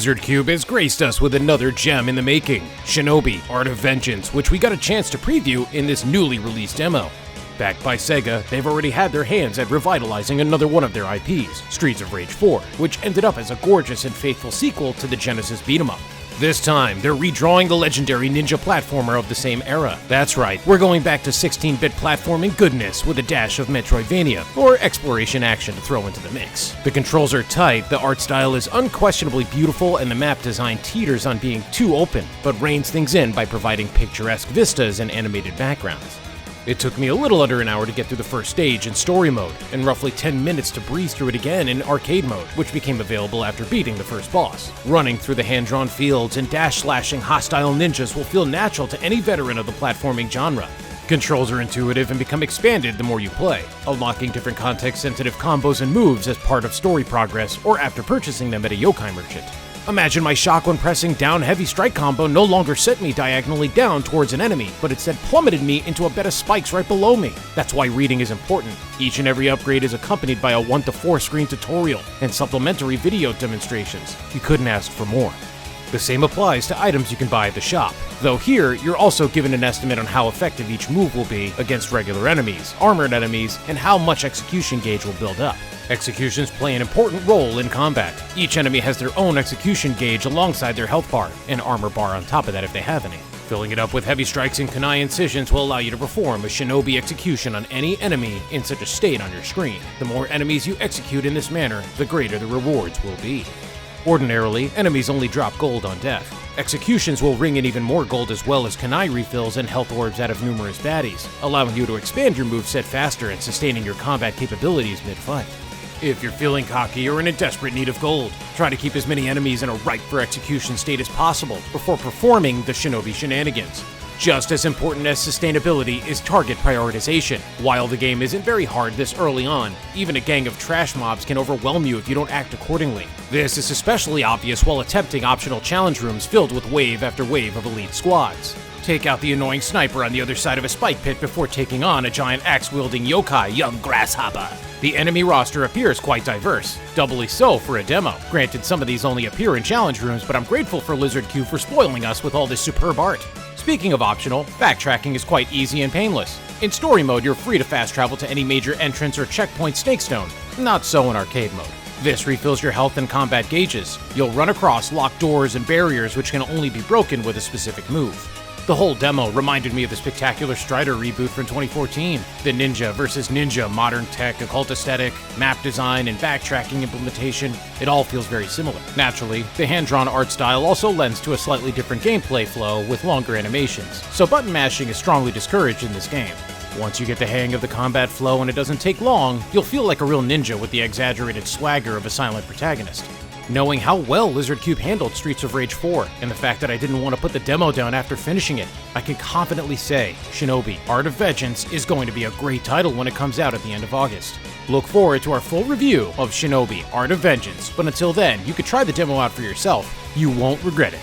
Lizard Cube has graced us with another gem in the making, Shinobi, Art of Vengeance, which we got a chance to preview in this newly released demo. Backed by Sega, they've already had their hands at revitalizing another one of their IPs, Streets of Rage 4, which ended up as a gorgeous and faithful sequel to the Genesis beat-em-up. This time, they're redrawing the legendary ninja platformer of the same era. That's right, we're going back to 16-bit platforming goodness with a dash of Metroidvania, or exploration action to throw into the mix. The controls are tight, the art style is unquestionably beautiful, and the map design teeters on being too open, but reins things in by providing picturesque vistas and animated backgrounds. It took me a little under an hour to get through the first stage in story mode, and roughly 10 minutes to breeze through it again in arcade mode, which became available after beating the first boss. Running through the hand-drawn fields and dash-slashing hostile ninjas will feel natural to any veteran of the platforming genre. Controls are intuitive and become expanded the more you play, unlocking different context-sensitive combos and moves as part of story progress or after purchasing them at a yokai merchant. Imagine my shock when pressing down heavy strike combo no longer sent me diagonally down towards an enemy, but instead plummeted me into a bed of spikes right below me. That's why reading is important. Each and every upgrade is accompanied by a 1 to 4 screen tutorial and supplementary video demonstrations. You couldn't ask for more. The same applies to items you can buy at the shop, though here you're also given an estimate on how effective each move will be against regular enemies, armored enemies, and how much execution gauge will build up. Executions play an important role in combat. Each enemy has their own execution gauge alongside their health bar, and armor bar on top of that if they have any. Filling it up with heavy strikes and kunai incisions will allow you to perform a shinobi execution on any enemy in such a state on your screen. The more enemies you execute in this manner, the greater the rewards will be. Ordinarily, enemies only drop gold on death. Executions will ring in even more gold as well as kunai refills and health orbs out of numerous baddies, allowing you to expand your moveset faster and sustaining your combat capabilities mid-fight. If you're feeling cocky or in a desperate need of gold, try to keep as many enemies in a ripe for execution state as possible before performing the shinobi shenanigans. Just as important as sustainability is target prioritization. While the game isn't very hard this early on, even a gang of trash mobs can overwhelm you if you don't act accordingly. This is especially obvious while attempting optional challenge rooms filled with wave after wave of elite squads. Take out the annoying sniper on the other side of a spike pit before taking on a giant axe-wielding yokai, young grasshopper. The enemy roster appears quite diverse, doubly so for a demo. Granted, some of these only appear in challenge rooms, but I'm grateful for Lizard Cube for spoiling us with all this superb art. Speaking of optional, backtracking is quite easy and painless. In story mode, you're free to fast travel to any major entrance or checkpoint snakestone. Not so in arcade mode. This refills your health and combat gauges. You'll run across locked doors and barriers which can only be broken with a specific move. The whole demo reminded me of the spectacular Strider reboot from 2014. The ninja versus ninja, modern tech, occult aesthetic, map design, and backtracking implementation, it all feels very similar. Naturally, the hand-drawn art style also lends to a slightly different gameplay flow with longer animations, so button mashing is strongly discouraged in this game. Once you get the hang of the combat flow and it doesn't take long, you'll feel like a real ninja with the exaggerated swagger of a silent protagonist. Knowing how well Lizard Cube handled Streets of Rage 4, and the fact that I didn't want to put the demo down after finishing it, I can confidently say Shinobi, Art of Vengeance is going to be a great title when it comes out at the end of August. Look forward to our full review of Shinobi, Art of Vengeance, but until then, you could try the demo out for yourself. You won't regret it.